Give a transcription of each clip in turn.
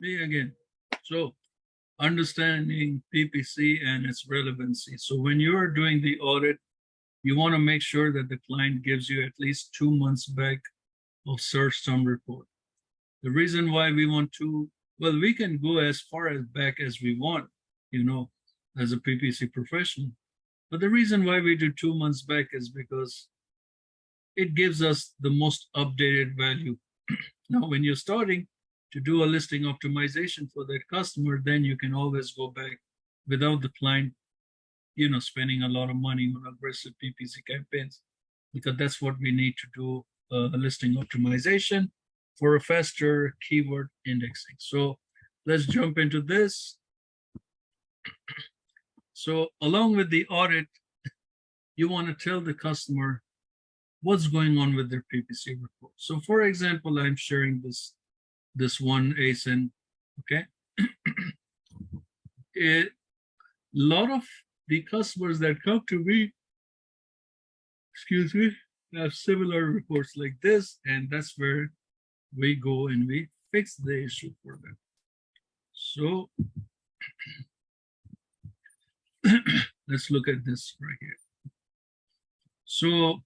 Me again. So understanding PPC and its relevancy. So when you are doing the audit, you want to make sure that the client gives you at least 2 months back of search term report. The reason why we want to, well, we can go as far as back as we want, as a PPC professional. But the reason why we do 2 months back is because it gives us the most updated value. Now, when you're starting to do a listing optimization for that customer, then you can always go back without the client, spending a lot of money on aggressive PPC campaigns, because that's what we need to do a listing optimization for a faster keyword indexing. So let's jump into this. So along with the audit, you want to tell the customer what's going on with their PPC report. So for example, I'm sharing this one ASIN, okay? A lot of the customers that come to me, have similar reports like this, and that's where we go and we fix the issue for them. So let's look at this right here. So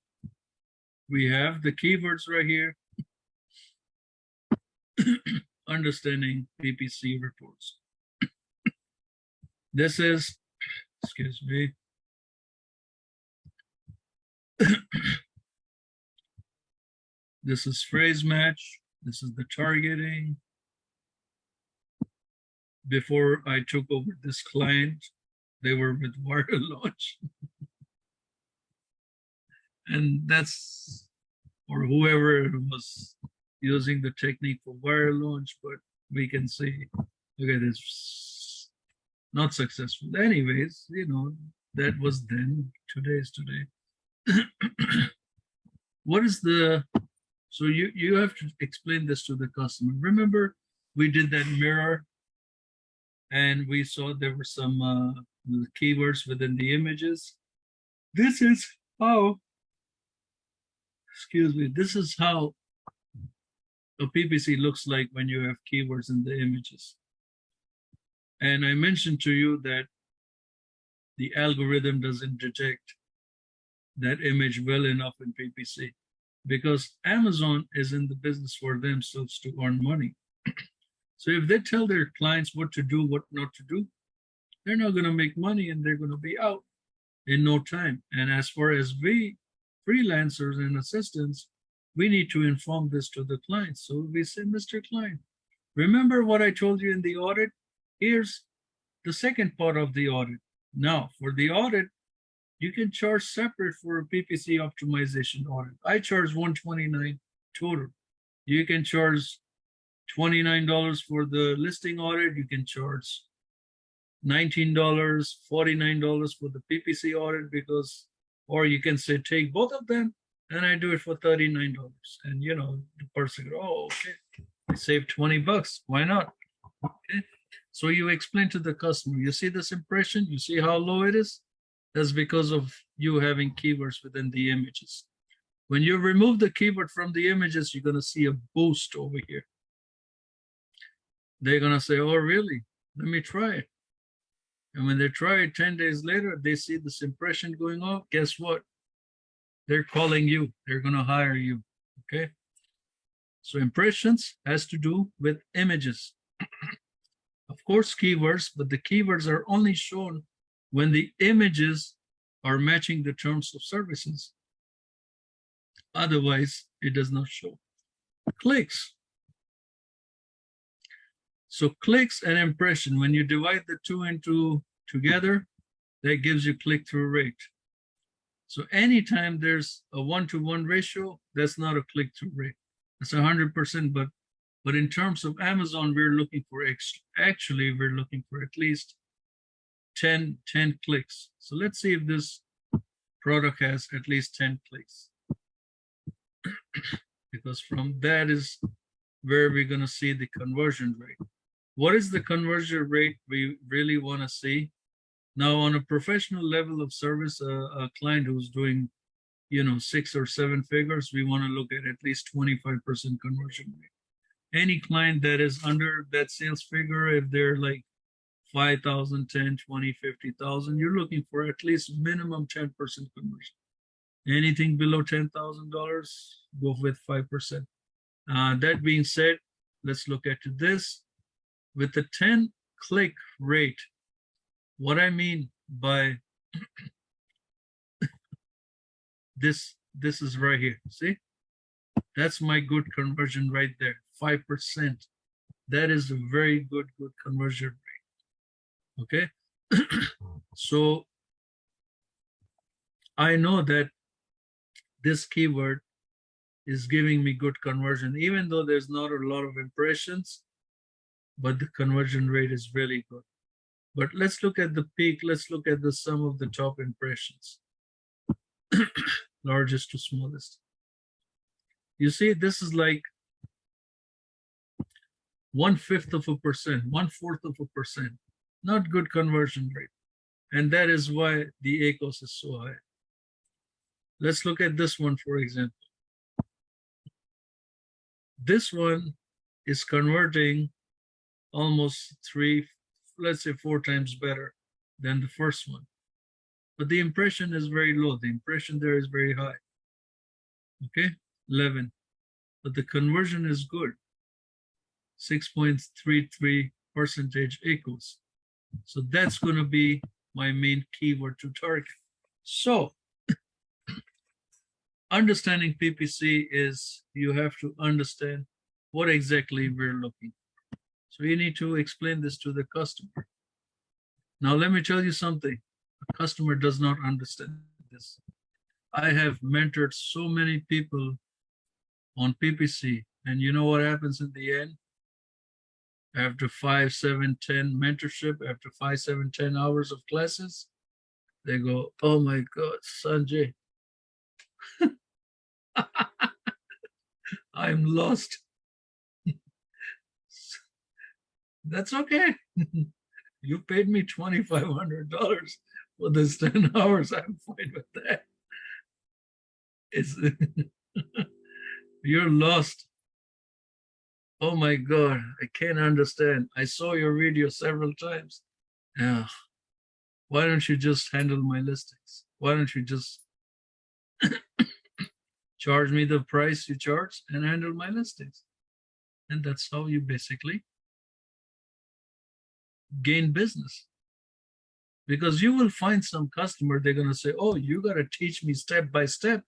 we have the keywords right here. Understanding PPC reports. This is, excuse me. This is phrase match. This is the targeting. Before I took over this client, they were with wire launch. And that's, or whoever was using the technique for wire launch, but we can see, okay, this not successful. Anyways, that was then, today is today. What is the, so you have to explain this to the customer. Remember, we did that mirror and we saw there were some keywords within the images. This is how, this is how a PPC looks like when you have keywords in the images. And I mentioned to you that the algorithm doesn't detect that image well enough in PPC because Amazon is in the business for themselves to earn money. So if they tell their clients what to do, what not to do, they're not going to make money and they're going to be out in no time. And as far as we freelancers and assistants, we need to inform this to the client. So we say, Mr. Client, remember what I told you in the audit? Here's the second part of the audit. Now, for the audit, you can charge separate for a PPC optimization audit. I charge $129 total. You can charge $29 for the listing audit. You can charge $19, $49 for the PPC audit because, or you can say, take both of them and I do it for $39. And the person goes, oh, okay, I saved 20 bucks. Why not? Okay. So you explain to the customer, you see this impression, you see how low it is? That's because of you having keywords within the images. When you remove the keyword from the images, you're going to see a boost over here. They're going to say, oh, really? Let me try it. And when they try it 10 days later, they see this impression going off. Guess what? They're calling you. They're going to hire you. Okay. So impressions has to do with images. Of course, keywords, but the keywords are only shown when the images are matching the terms of services. Otherwise, it does not show. Clicks. So clicks and impression, when you divide the two together, that gives you click-through rate. So anytime there's a 1-to-1 ratio, that's not a click-through rate. That's 100%, but in terms of Amazon, we're looking for, actually, we're looking for at least 10 clicks. So let's see if this product has at least 10 clicks. Because from that is where we're going to see the conversion rate. What is the conversion rate we really want to see? Now, on a professional level of service, a client who's doing, 6 or 7 figures, we want to look at least 25% conversion rate. Any client that is under that sales figure, if they're like 5,000, 10, 20, 50,000, you're looking for at least minimum 10% conversion. Anything below $10,000, go with 5%. That being said, let's look at this. With the 10 click rate, what I mean by this is right here. See, that's my good conversion right there, 5%. That is a very good conversion rate. Okay. So I know that this keyword is giving me good conversion, even though there's not a lot of impressions, but the conversion rate is really good. But let's look at the peak. Let's look at the sum of the top impressions, largest to smallest. You see, this is like 1/5 of a percent, 1/4 of a percent. Not good conversion rate. And that is why the ACOS is so high. Let's look at this one, for example. This one is converting almost 3, let's say 4 times better than the first one. But the impression is very low. The impression there is very high. Okay, 11. But the conversion is good. 6.33% ACOS. So that's going to be my main keyword to target. So understanding PPC is you have to understand what exactly we're looking for. So you need to explain this to the customer. Now, let me tell you something. A customer does not understand this. I have mentored so many people on PPC, and you know what happens in the end? After 5, 7, 10 mentorship, after 5, 7, 10 hours of classes, they go, oh my God, Sanjay, I'm lost. That's okay. You paid me $2,500 for this 10 hours. I'm fine with that. It's you're lost. Oh my God, I can't understand. I saw your video several times. Why don't you just handle my listings? Why don't you just charge me the price you charge and handle my listings? And that's how you basically gain business. Because you will find some customer, they're going to say, oh, you got to teach me step by step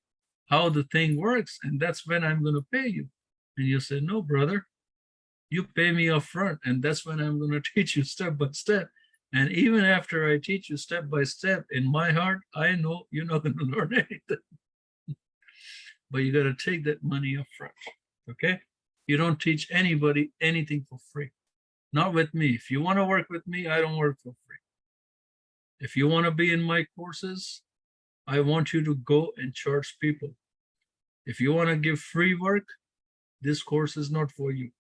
how the thing works. And that's when I'm going to pay you. And you say, no, brother, you pay me up front. And that's when I'm going to teach you step by step. And even after I teach you step by step, in my heart, I know you're not going to learn anything. But you got to take that money up front. Okay? You don't teach anybody anything for free. Not with me. If you want to work with me, I don't work for free. If you want to be in my courses, I want you to go and charge people. If you want to give free work, this course is not for you.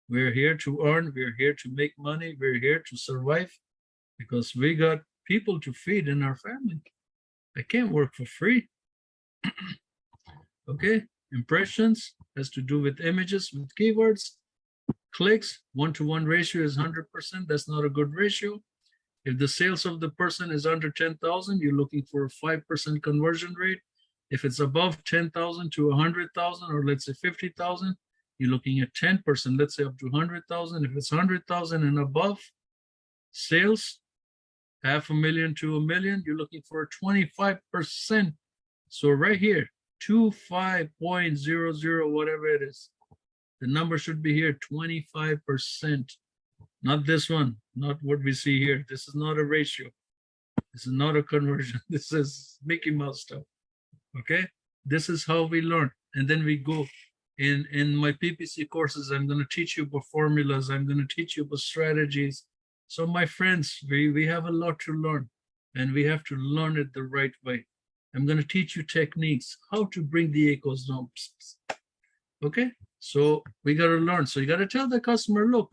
We're here to earn. We're here to make money. We're here to survive because we got people to feed in our family. I can't work for free. Okay, impressions has to do with images, with keywords. Clicks, 1-to-1 ratio is 100%. That's not a good ratio. If the sales of the person is under 10,000, you're looking for a 5% conversion rate. If it's above 10,000 to 100,000, or let's say 50,000, you're looking at 10%, let's say up to 100,000. If it's 100,000 and above, sales, $500,000 to $1 million, you're looking for a 25%. So right here, 25.00, whatever it is, the number should be here, 25%. Not this one, not what we see here. This is not a ratio. This is not a conversion. This is Mickey Mouse stuff. Okay? This is how we learn. And then we go in my PPC courses. I'm going to teach you about formulas. I'm going to teach you about strategies. So my friends, we have a lot to learn, and we have to learn it the right way. I'm going to teach you techniques, how to bring the ACOS down. Okay? So we got to learn. So you got to tell the customer, look,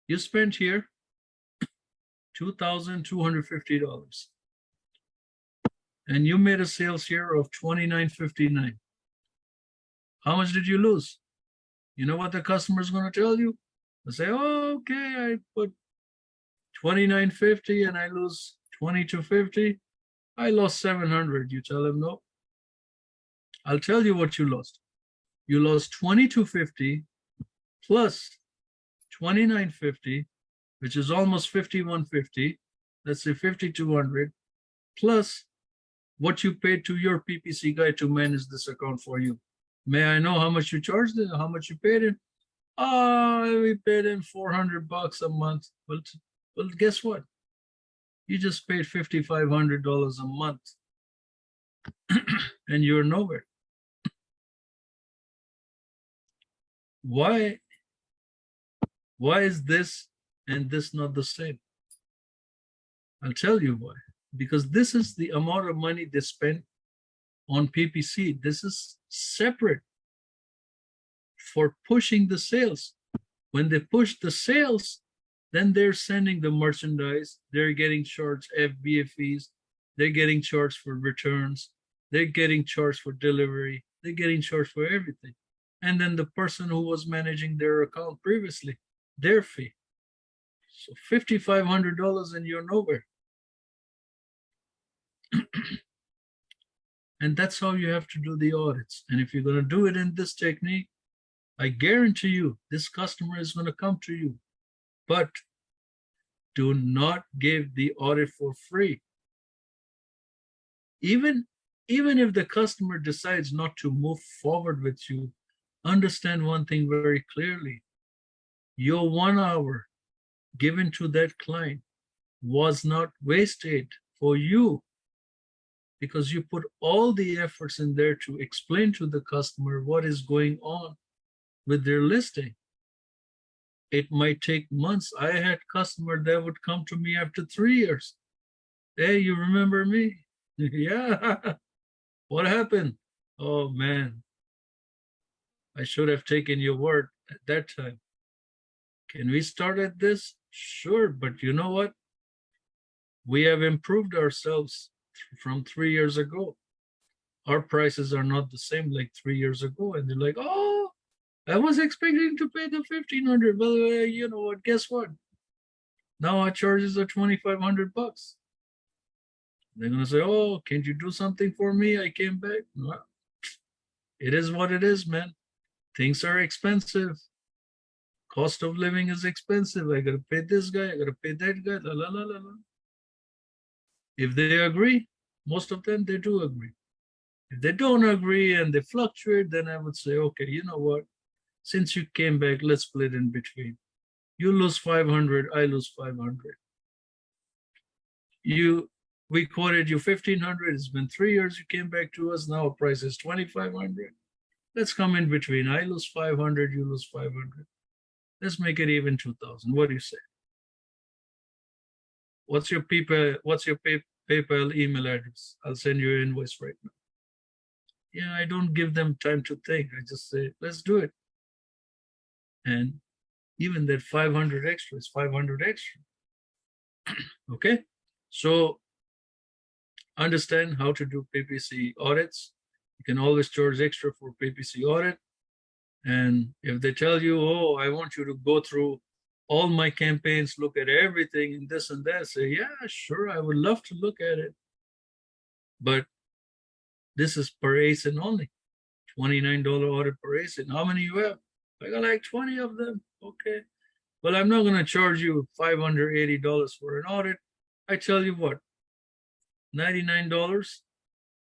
you spent here $2,250 and you made a sales here of $2,959. How much did you lose? You know what the customer is going to tell you? They say, oh, okay, I put 29.50 and I lose 22.50. I lost 700. You tell them no. I'll tell you what you lost. You lost 22.50 plus 29.50, which is almost 51.50. Let's say 5,200 plus what you paid to your PPC guy to manage this account for you. May I know how much you charged him? How much you paid him? Oh, we paid him $400 a month. Well, guess what? You just paid $5,500 a month, and you're nowhere. Why? Why is this and this not the same? I'll tell you why. Because this is the amount of money they spent on PPC. This is separate for pushing the sales. When they push the sales, then they're sending the merchandise. They're getting charged FBA fees. They're getting charged for returns. They're getting charged for delivery. They're getting charged for everything. And then the person who was managing their account previously, their fee. So $5,500 and you're nowhere. And that's how you have to do the audits. And if you're going to do it in this technique, I guarantee you this customer is going to come to you. But do not give the audit for free. Even if the customer decides not to move forward with you, understand one thing very clearly. Your 1 hour given to that client was not wasted for you, because you put all the efforts in there to explain to the customer what is going on with their listing. It might take months. I had customers that would come to me after 3 years. Hey, you remember me? Yeah. What happened? Oh man, I should have taken your word at that time. Can we start at this? Sure, but you know what? We have improved ourselves from 3 years ago. Our prices are not the same like 3 years ago. And they're like, oh, I was expecting to pay the 1,500. Well, you know what? Guess what? Now our charges are 2,500 bucks. They're gonna say, oh, can't you do something for me? I came back. No. It is what it is, man. Things are expensive. Cost of living is expensive. I gotta pay this guy, I gotta pay that guy, la la la la la. If they agree, most of them they do agree. If they don't agree and they fluctuate, then I would say, okay, you know what? Since you came back, let's split in between. You lose 500, I lose 500. We quoted you 1,500. It's been 3 years. You came back to us. Now our price is 2,500. Let's come in between. I lose 500. You lose 500. Let's make it even 2,000. What do you say? What's your PayPal email address? I'll send you an invoice right now. Yeah, I don't give them time to think. I just say, let's do it. And even that 500 extra is 500 extra. Okay, so understand how to do PPC audits. You can always charge extra for PPC audit. And if they tell you, oh, I want you to go through all my campaigns, look at everything and this and that, say, yeah, sure, I would love to look at it. But this is per ASIN only. $29 audit per ASIN. How many you have? I got like 20 of them. Okay. Well, I'm not going to charge you $580 for an audit. I tell you what, $99,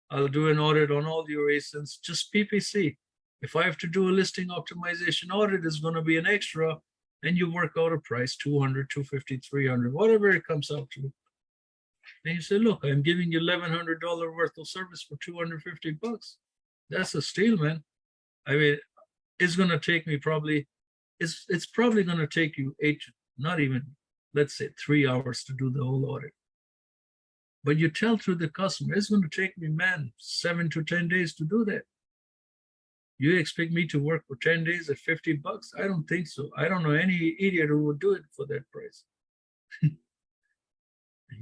I'll do an audit on all your ASINs, just PPC. If I have to do a listing optimization audit, it's going to be an extra, and you work out a price, 200, 250, 300, whatever it comes out to. And you say, look, I'm giving you $1,100 worth of service for 250 bucks. That's a steal, man. I mean, it's going to take me probably, it's probably going to take you not even, let's say 3 hours to do the whole audit. But you tell to the customer, it's going to take me, man, 7 to 10 days to do that. You expect me to work for 10 days at 50 bucks? I don't think so. I don't know any idiot who would do it for that price. And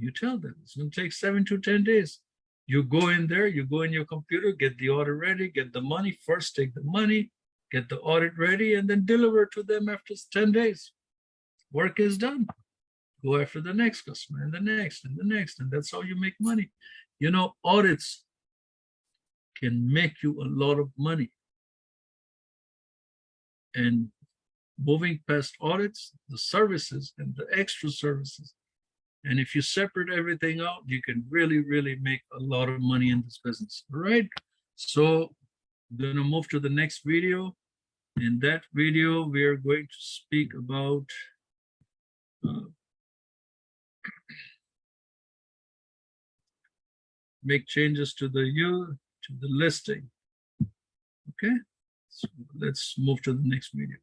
you tell them it's going to take 7 to 10 days. You go in there, you go in your computer, get the order ready, get the money. First, take the money, get the audit ready, and then deliver to them after 10 days. Work is done. Go after the next customer and the next and the next, and that's how you make money. You know, audits can make you a lot of money. And moving past audits, the services and the extra services. And if you separate everything out, you can really, really make a lot of money in this business. All right. So I'm going to move to the next video. In that video, we are going to speak about make changes to the listing. Okay. So let's move to the next video.